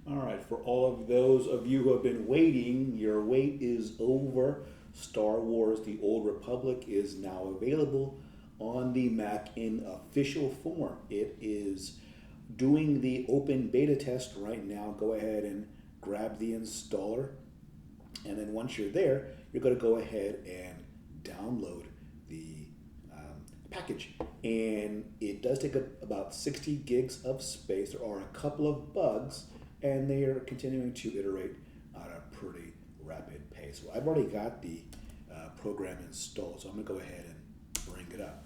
All right, for all of those of you who have been waiting, your wait is over. Star Wars The Old Republic is now available on the Mac in official form. It is doing the open beta test right now. Go ahead and grab the installer. And then once you're there, you're going to go ahead and download the package. And it does take about 60 gigs of space. There are a couple of bugs, and they are continuing to iterate at a pretty rapid pace. So I've already got the program installed, so I'm going to go ahead and bring it up.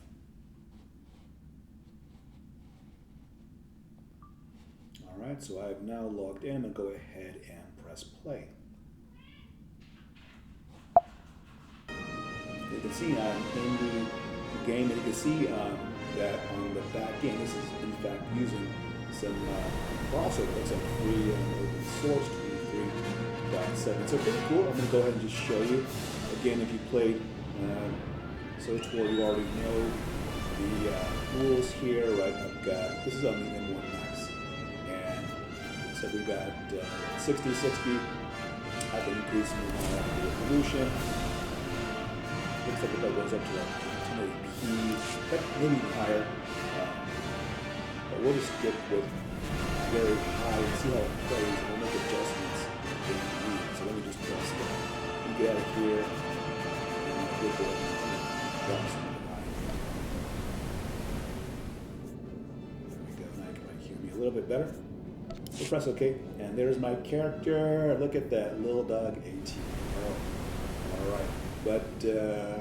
All right, so I've now logged in and go ahead and press play. You can see in the game, you can see that on the back end, this is in fact using some crossover. Looks like free and open source 23.7. So pretty cool. I'm going to go ahead and just show you. Again, if you played SWTOR, you already know the rules here, right? I've got, this is on the M1 Max, and so we've got 60/60. I can increase the resolution. Looks like it goes up to like 1080p, maybe even higher. But we'll just stick with very high and see how it plays, and we'll make adjustments if we need. So let me just press that. You get out of here, and click it, drop some line. There we go. Now you can probably hear me a little bit better. We'll press OK, and there's my character. Look at that little dog AT. Oh, all right. But I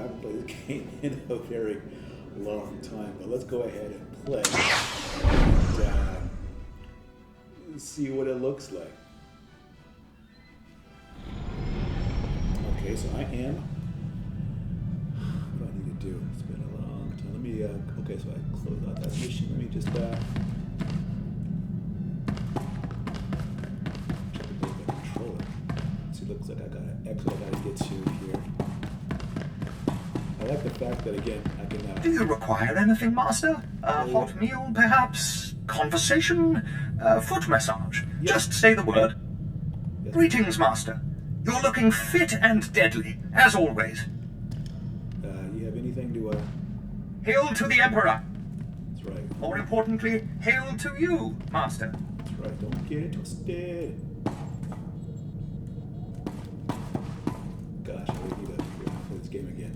haven't played this game in a very long time. But let's go ahead and play and see what it looks like. Okay, so I am. What do I need to do? It's been a long time. Let me. Okay, so I closed out that mission. Let me just. Check the controller. See, it looks like I got an exit I got to get to here. I like the fact that, again, I can... Do you require anything, Master? A hot meal, perhaps? Conversation? Foot massage? Yes. Just say the word. Yes. Greetings, Master. You're looking fit and deadly, as always. You have anything to... Hail to the Emperor! That's right. More importantly, hail to you, Master. That's right. Don't get it twisted. Gosh, I really need to play this game again.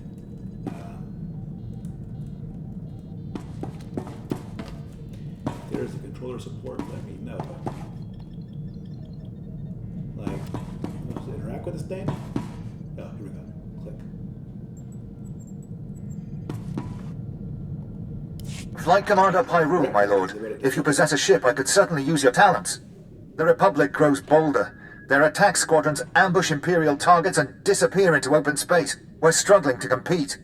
There's the controller support, let me know. Like, to interact with this thing? Oh, here we go. Click. Flight Commander Pyrhus, my lord. If you possess a ship, I could certainly use your talents. The Republic grows bolder. Their attack squadrons ambush Imperial targets and disappear into open space. We're struggling to compete.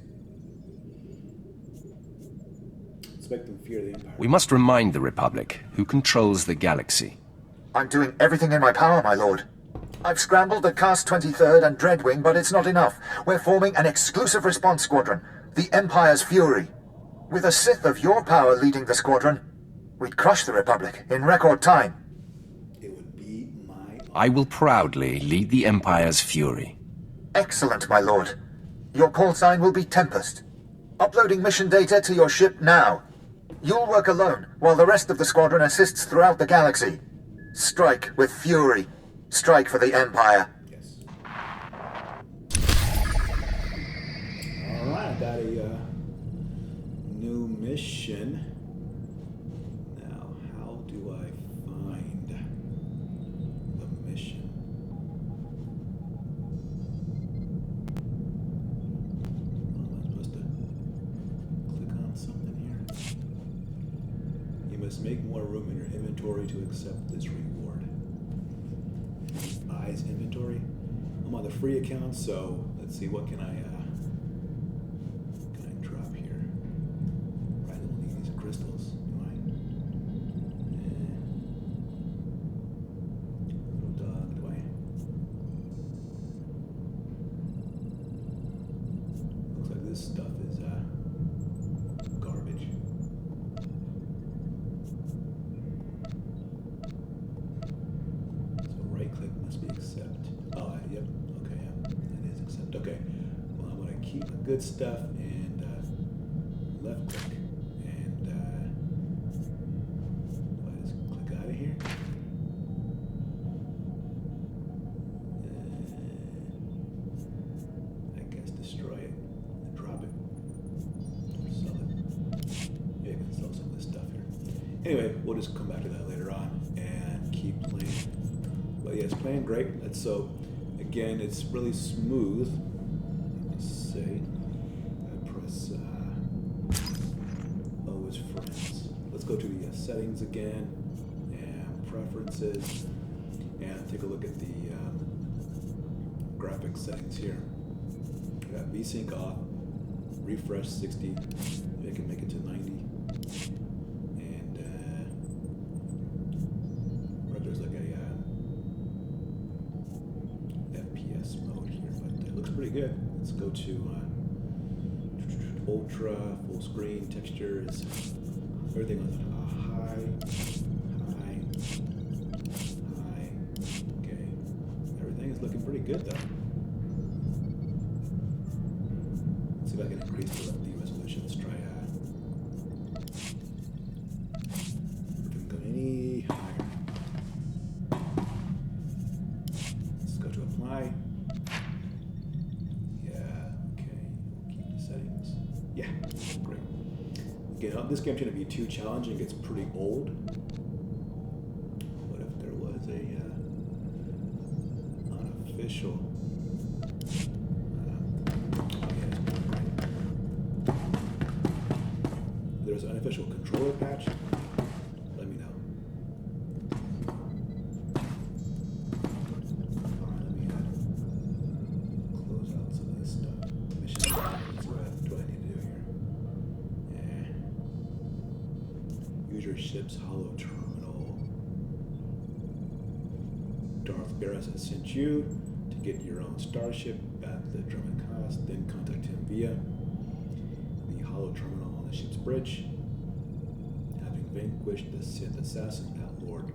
We must remind the Republic who controls the galaxy. I'm doing everything in my power, my lord. I've scrambled the Cast 23rd and Dreadwing, but it's not enough. We're forming an exclusive response squadron, the Empire's Fury. With a Sith of your power leading the squadron, we'd crush the Republic in record time. It would be my... I will proudly lead the Empire's Fury. Excellent, my lord. Your call sign will be Tempest. Uploading mission data to your ship now. You'll work alone, while the rest of the squadron assists throughout the galaxy. Strike with fury. Strike for the Empire. Yes. Alright, I got a new mission. Now, how do I find the mission? Am I supposed to click on something here? You must make more room in your inventory to accept this reward. Eyes inventory. I'm on the free account, so let's see, what can I drop here? I don't need these crystals, do I? Little dog, do I? Looks like this stuff is garbage. So Yep. Okay. Yeah. It is accept. Okay. Well, I'm gonna keep the good stuff and left click and do I just click out of here? I guess destroy it and drop it or sell it. Yeah, I can sell some of this stuff here. Anyway, we'll just come back to that later on and keep playing. But yeah, it's playing great. And so, again, it's really smooth. Let's see. I press O is friends. Let's go to the settings again and preferences and take a look at the graphics settings here. We got VSync off, refresh 60. Maybe I can make it to 90. And or there's like a FPS mode here, but it looks pretty good. Let's go to ultra, full screen, textures, everything on high. Okay, everything is looking pretty good though. Let's see if I can increase the resolution. Let's try. We can go any higher. Let's go to apply. Yeah, great. Again, this game's going to be too challenging. It's pretty old. What if there was a unofficial? There's an unofficial controller patch. Let me know. Let me close out some of this stuff. Mission. What do I need to do here? Use your ship's Holo terminal. Darth Baras has sent you to get your own starship back to the Drummond Cost, then contact him via the Holo terminal on the ship's bridge. Having vanquished the Sith assassin, Lord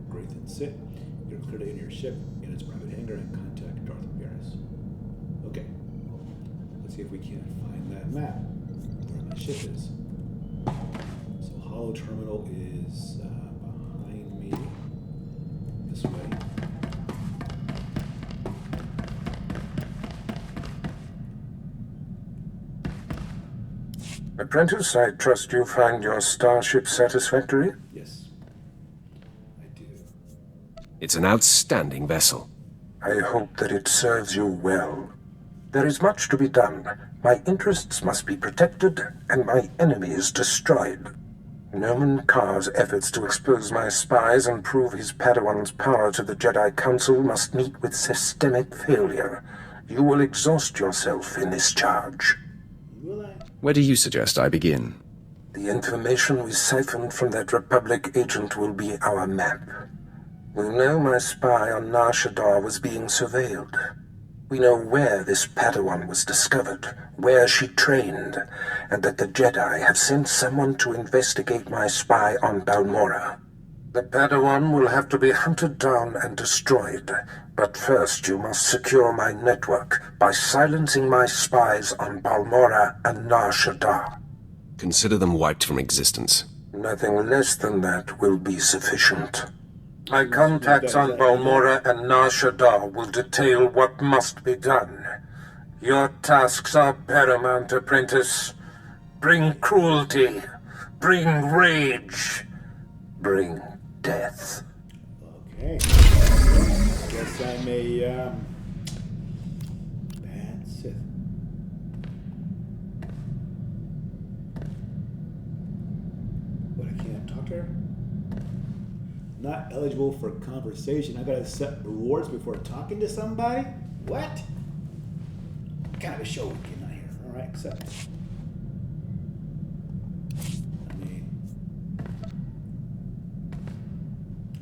Graythan Sith, you're clear to enter your ship in its private hangar and contact Darth Baras. Okay. Let's see if we can't find that map where my ship is. So Holo terminal is behind me this way. Apprentice, I trust you find your starship satisfactory? Yes, I do. It's an outstanding vessel. I hope that it serves you well. There is much to be done. My interests must be protected, and my enemies destroyed. Noman Karr's efforts to expose my spies and prove his Padawan's power to the Jedi Council must meet with systemic failure. You will exhaust yourself in this charge. Will I? Where do you suggest I begin? The information we siphoned from that Republic agent will be our map. We know my spy on Nar Shaddaa was being surveilled. We know where this Padawan was discovered, where she trained, and that the Jedi have sent someone to investigate my spy on Balmorra. The Padawan will have to be hunted down and destroyed, but first you must secure my network by silencing my spies on Balmorra and Nar Shaddaa. Consider them wiped from existence. Nothing less than that will be sufficient. My contacts on Balmorra and Nar Shaddaa will detail what must be done. Your tasks are paramount, apprentice. Bring cruelty. Bring rage. Bring death. Okay. Guess I'm a bad Sith. But I can't talk to her? Not eligible for conversation. I gotta set rewards before talking to somebody? What? What kind of a show we getting on here? Alright, accept. I mean,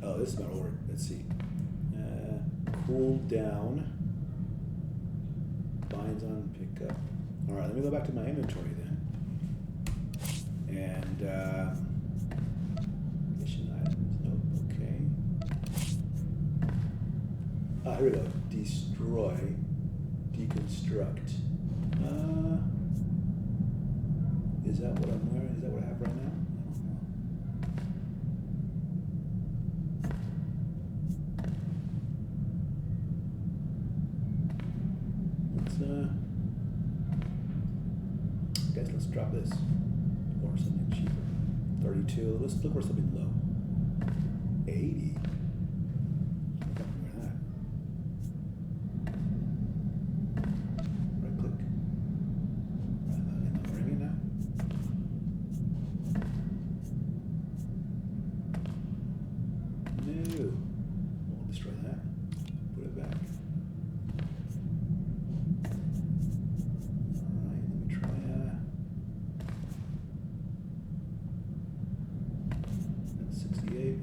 oh, this is about order. Let's see. Cool down. Binds on pick up. Alright, let me go back to my inventory then. And mission items. Nope, okay. Here we go. Destroy, deconstruct. Is that what I'm wearing? Is that what I have right now? I don't know. Guys, let's drop this. Or something cheaper. 32. Let's look for something low. 80. Right click. Am I wearing it now? No. We'll destroy that. Put it back. Alright, let me try 68.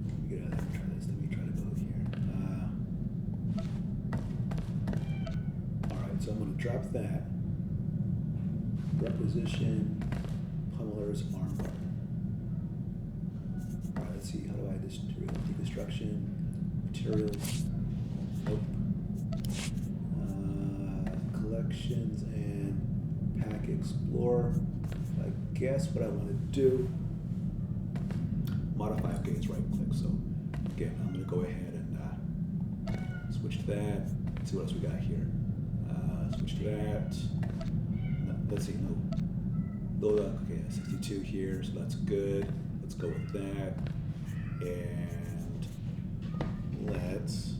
Let me get out of there and try this. Let me try to go here. Alright, so I'm going to drop that. Requisition, pummeler's armbar. Alright, let's see. How do I distribute? Deconstruction, materials. Nope. Collections and pack explorer. I guess what I want to do, modify. Okay, it's right click. So again, I'm going to go ahead and switch to that. Let's see what else we got here. Switch to that. No, let's see. No. Okay, 62 here, so that's good. Let's go with that. And let's